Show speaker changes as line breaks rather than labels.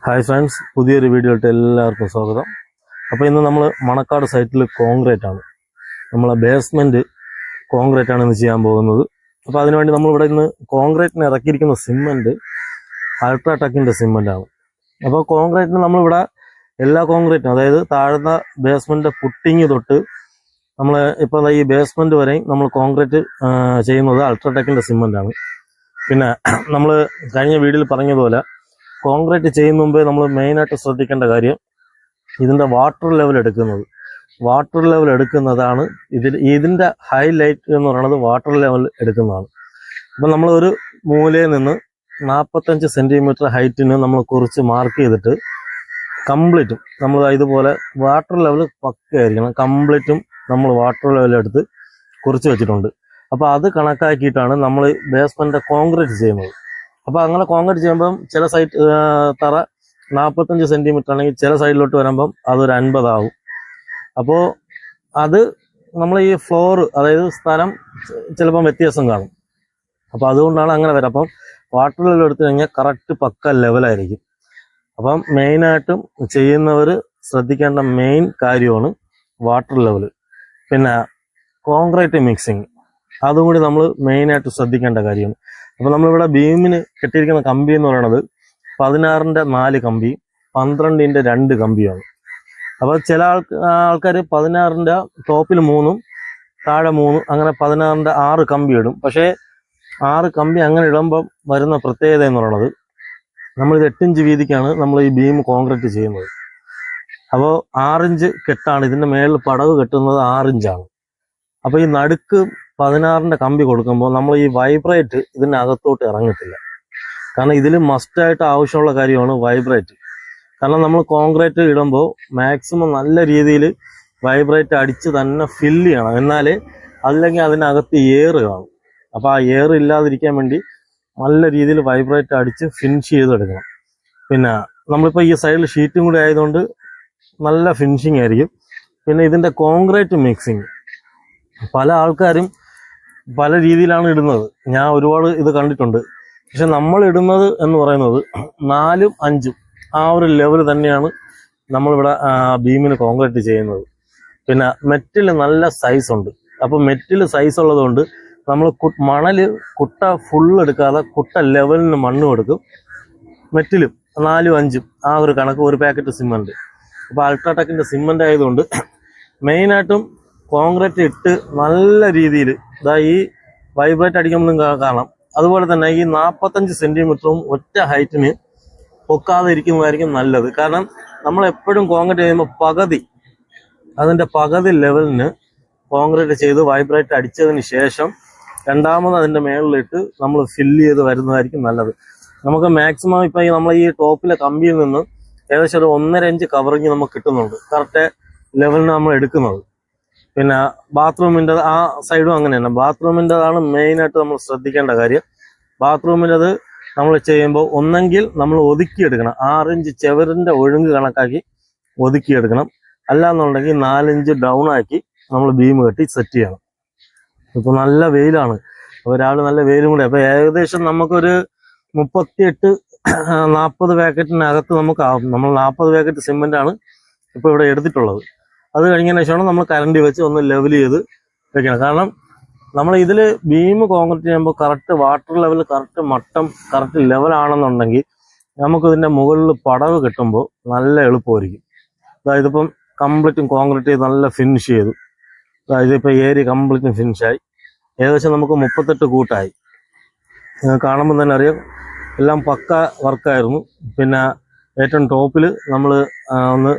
Hi friends, പുതിയൊരു വീഡിയോയിലോട്ട് എല്ലാവർക്കും സ്വാഗതം. അപ്പോൾ ഇന്ന് നമ്മൾ മണക്കാട് സൈറ്റിൽ കോൺക്രീറ്റ് ആണ്, നമ്മളെ ബേസ്മെൻറ്റ് കോൺക്രീറ്റ് ആണ് ഇന്ന് ചെയ്യാൻ പോകുന്നത്. അപ്പോൾ അതിനുവേണ്ടി നമ്മളിവിടെ ഇന്ന് കോൺക്രീറ്റിന് ഇറക്കിയിരിക്കുന്ന സിമെൻറ്റ് അൾട്രാടെക്കിൻ്റെ സിമെൻറ്റാണ്. അപ്പോൾ കോൺക്രീറ്റിന് നമ്മളിവിടെ എല്ലാ കോൺക്രീറ്റും, അതായത് താഴ്ന്ന ബേസ്മെൻറ്റിൻ്റെ പുട്ടിങ് തൊട്ട് നമ്മൾ ഇപ്പോൾ ഈ ബേസ്മെൻറ്റ് വരെയും നമ്മൾ കോൺക്രീറ്റ് ചെയ്യുന്നത് അൾട്രാടെക്കിൻ്റെ സിമെൻറ്റാണ്. പിന്നെ നമ്മൾ കഴിഞ്ഞ വീഡിയോയിൽ പറഞ്ഞതുപോലെ കോൺക്രീറ്റ് ചെയ്യുന്ന മുമ്പേ നമ്മൾ മെയിനായിട്ട് ശ്രദ്ധിക്കേണ്ട കാര്യം ഇതിൻ്റെ വാട്ടർ ലെവൽ എടുക്കുന്നതാണ് ഇതിൻ്റെ ഹൈലൈറ്റ് എന്ന് പറയുന്നത്. വാട്ടർ ലെവൽ എടുക്കുന്നതാണ്. അപ്പം നമ്മൾ ഒരു മൂലയിൽ നിന്ന് 45 സെൻറ്റിമീറ്റർ ഹൈറ്റിന് നമ്മൾ കുറിച്ച് മാർക്ക് ചെയ്തിട്ട് കംപ്ലീറ്റും നമ്മൾ ഇതുപോലെ വാട്ടർ ലെവൽ പക്കയായിരിക്കണം. കംപ്ലീറ്റും നമ്മൾ വാട്ടർ ലെവൽ എടുത്ത് കുറിച്ച് വെച്ചിട്ടുണ്ട്. അപ്പോൾ അത് കണക്കാക്കിയിട്ടാണ് നമ്മൾ ബേസ്മെൻറ്റ് കോൺക്രീറ്റ് ചെയ്യുന്നത്. അപ്പോൾ അങ്ങനെ കോൺക്രീറ്റ് ചെയ്യുമ്പം ചില സൈറ്റ് തറ 45 സെൻറ്റിമീറ്റർ ആണെങ്കിൽ ചില സൈഡിലോട്ട് വരുമ്പം അതൊരു 50 ആവും. അപ്പോൾ അത് നമ്മൾ ഈ ഫ്ലോർ, അതായത് സ്ഥലം ചിലപ്പം വ്യത്യാസം കാണും. അപ്പോൾ അതുകൊണ്ടാണ് അങ്ങനെ വരാം. അപ്പം വാട്ടർ ലെവൽ എടുത്തു കഴിഞ്ഞാൽ കറക്റ്റ് പക്ക ലെവലായിരിക്കും. അപ്പം മെയിനായിട്ടും ചെയ്യുന്നവർ ശ്രദ്ധിക്കേണ്ട മെയിൻ കാര്യമാണ് വാട്ടർ ലെവൽ. പിന്നെ കോൺക്രീറ്റ് മിക്സിങ്, അതും കൂടി നമ്മൾ മെയിനായിട്ട് ശ്രദ്ധിക്കേണ്ട കാര്യമാണ്. അപ്പോൾ നമ്മളിവിടെ ബീമിന് കെട്ടിയിരിക്കുന്ന കമ്പി എന്ന് പറയുന്നത് 16-ന്റെ 4 കമ്പിയും 12-ന്റെ 2 കമ്പിയാണ്. അപ്പോൾ ചില ആൾക്കാർ 16-ന്റെ ടോപ്പിൽ 3 താഴെ 3 അങ്ങനെ 16-ന്റെ 6 കമ്പി ഇടും. പക്ഷേ 6 കമ്പി അങ്ങനെ ഇടുമ്പം വരുന്ന പ്രത്യേകത എന്ന് പറയുന്നത്, നമ്മളിത് 8 ഇഞ്ച് വീതിക്കാണ് നമ്മൾ ഈ ബീം കോൺക്രീറ്റ് ചെയ്യുന്നത്. അപ്പോൾ 6 ഇഞ്ച് കെട്ടാണ്, ഇതിൻ്റെ മേളിൽ പടവ് കെട്ടുന്നത് 6 ഇഞ്ചാണ്. അപ്പോൾ ഈ നടുക്ക് 16-ന്റെ കമ്പി കൊടുക്കുമ്പോൾ നമ്മൾ ഈ വൈബ്രേറ്റ് ഇതിൻ്റെ അകത്തോട്ട് ഇറങ്ങത്തില്ല. കാരണം ഇതിൽ മസ്റ്റായിട്ട് ആവശ്യമുള്ള കാര്യമാണ് വൈബ്രേറ്റ്. കാരണം നമ്മൾ കോൺക്രീറ്റ് ഇടുമ്പോൾ മാക്സിമം നല്ല രീതിയിൽ വൈബ്രേറ്റ് അടിച്ച് തന്നെ ഫില്ല് ചെയ്യണം, എന്നാലേ അല്ലെങ്കിൽ അതിനകത്ത് എയർ കാണും. അപ്പോൾ ആ എയർ ഇല്ലാതിരിക്കാൻ വേണ്ടി നല്ല രീതിയിൽ വൈബ്രേറ്റ് അടിച്ച് ഫിനിഷ് ചെയ്തെടുക്കണം. പിന്നെ നമ്മളിപ്പോൾ ഈ സൈഡിൽ ഷീറ്റും കൂടി ആയതുകൊണ്ട് നല്ല ഫിനിഷിങ് ആയിരിക്കും. പിന്നെ ഇതിൻ്റെ കോൺക്രീറ്റ് മിക്സിങ് പല ആൾക്കാരും പല രീതിയിലാണ് ഇടുന്നത്. ഞാൻ ഒരുപാട് ഇത് കണ്ടിട്ടുണ്ട്. പക്ഷെ നമ്മൾ ഇടുന്നത് എന്ന് പറയുന്നത് 4ഉം 5ഉം ആ ഒരു ലെവൽ തന്നെയാണ് നമ്മളിവിടെ ബീമിന് കോൺക്രീറ്റ് ചെയ്യുന്നത്. പിന്നെ മെറ്റിൽ നല്ല സൈസ് ഉണ്ട്. അപ്പോൾ മെറ്റിൽ സൈസ് ഉള്ളതുകൊണ്ട് നമ്മൾ മണല് കുട്ട ഫുൾ എടുക്കാതെ കുട്ട ലെവലിന് മണ്ണ് കൊടുക്കും. മെറ്റിലും 4ഉം 5ഉം ആ ഒരു കണക്ക്, ഒരു പാക്കറ്റ് സിമെൻറ്റ്. അപ്പോൾ അൾട്രാടെക്കിൻ്റെ സിമെൻ്റ് ആയതുകൊണ്ട് മെയിനായിട്ടും കോൺക്രീറ്റ് ഇട്ട് നല്ല രീതിയിൽ ഈ വൈബ്രേറ്റ് അടിക്കുമ്പോഴും കാണാം. അതുപോലെ തന്നെ ഈ 45 സെൻറ്റിമീറ്ററും ഒറ്റ ഹൈറ്റിന് പൊക്കാതെ ഇരിക്കുന്നതായിരിക്കും നല്ലത്. കാരണം നമ്മൾ എപ്പോഴും കോൺക്രീറ്റ് ചെയ്യുമ്പോൾ അതിൻ്റെ പകുതി ലെവലിന് കോൺക്രീറ്റ് ചെയ്ത് വൈബ്രേറ്റ് അടിച്ചതിന് ശേഷം രണ്ടാമത് അതിൻ്റെ മേളിലിട്ട് നമ്മൾ ഫില്ല് ചെയ്ത് വരുന്നതായിരിക്കും നല്ലത്. നമുക്ക് മാക്സിമം ഇപ്പം നമ്മൾ ഈ ടോപ്പിലെ കമ്പിയിൽ നിന്ന് ഏകദേശം ഒരു 1.5 ഇഞ്ച് കവറിങ് നമുക്ക് കിട്ടുന്നുണ്ട്, കറക്റ്റ് ലെവലിന് നമ്മൾ എടുക്കുന്നത്. പിന്നെ ബാത്റൂമിൻ്റെ ആ സൈഡും അങ്ങനെ തന്നെ. ബാത്റൂമിൻ്റെതാണ് മെയിനായിട്ട് നമ്മൾ ശ്രദ്ധിക്കേണ്ട കാര്യം. ബാത്റൂമിൻ്റെത് നമ്മൾ ചെയ്യുമ്പോൾ ഒന്നെങ്കിൽ നമ്മൾ ഒതുക്കിയെടുക്കണം, 6 ഇഞ്ച് ചെവറിൻ്റെ ഒഴുങ്ക് കണക്കാക്കി ഒതുക്കിയെടുക്കണം. അല്ലാന്നുണ്ടെങ്കിൽ 4 ഇഞ്ച് ഡൗൺ ആക്കി നമ്മൾ ബീം കെട്ടി സെറ്റ് ചെയ്യണം. ഇപ്പോൾ നല്ല വെയിലാണ്, ഒരാൾ നല്ല വെയിലും കൂടി. അപ്പോൾ ഏകദേശം നമുക്കൊരു 38-40 പാക്കറ്റിനകത്ത് നമുക്കാവും. നമ്മൾ 40 പാക്കറ്റ് സിമെൻ്റാണ് ഇപ്പോൾ ഇവിടെ എടുത്തിട്ടുള്ളത്. അത് കഴിഞ്ഞതിന് ശേഷമാണ് നമ്മൾ കരണ്ടി വെച്ച് ഒന്ന് ലെവൽ ചെയ്ത് വെക്കണം. കാരണം നമ്മൾ ഇതിൽ ബീം കോൺക്രീറ്റ് ചെയ്യുമ്പോൾ കറക്റ്റ് വാട്ടർ ലെവൽ, കറക്റ്റ് മട്ടം, കറക്റ്റ് ലെവലാണെന്നുണ്ടെങ്കിൽ നമുക്കിതിൻ്റെ മുകളിൽ പടവ് കെട്ടുമ്പോൾ നല്ല എളുപ്പമായിരിക്കും. അതായത് ഇപ്പം കംപ്ലീറ്റും കോൺക്രീറ്റ് ചെയ്ത് നല്ല ഫിനിഷ് ചെയ്തു. അതായത് ഇപ്പോൾ ഏരിയ കംപ്ലീറ്റും ഫിനിഷായി. ഏകദേശം നമുക്ക് 38 കൂട്ടായി. കാണുമ്പോൾ തന്നെ അറിയാം എല്ലാം പക്ക വർക്കായിരുന്നു. പിന്നെ ഏറ്റവും ടോപ്പിൽ നമ്മൾ ഒന്ന്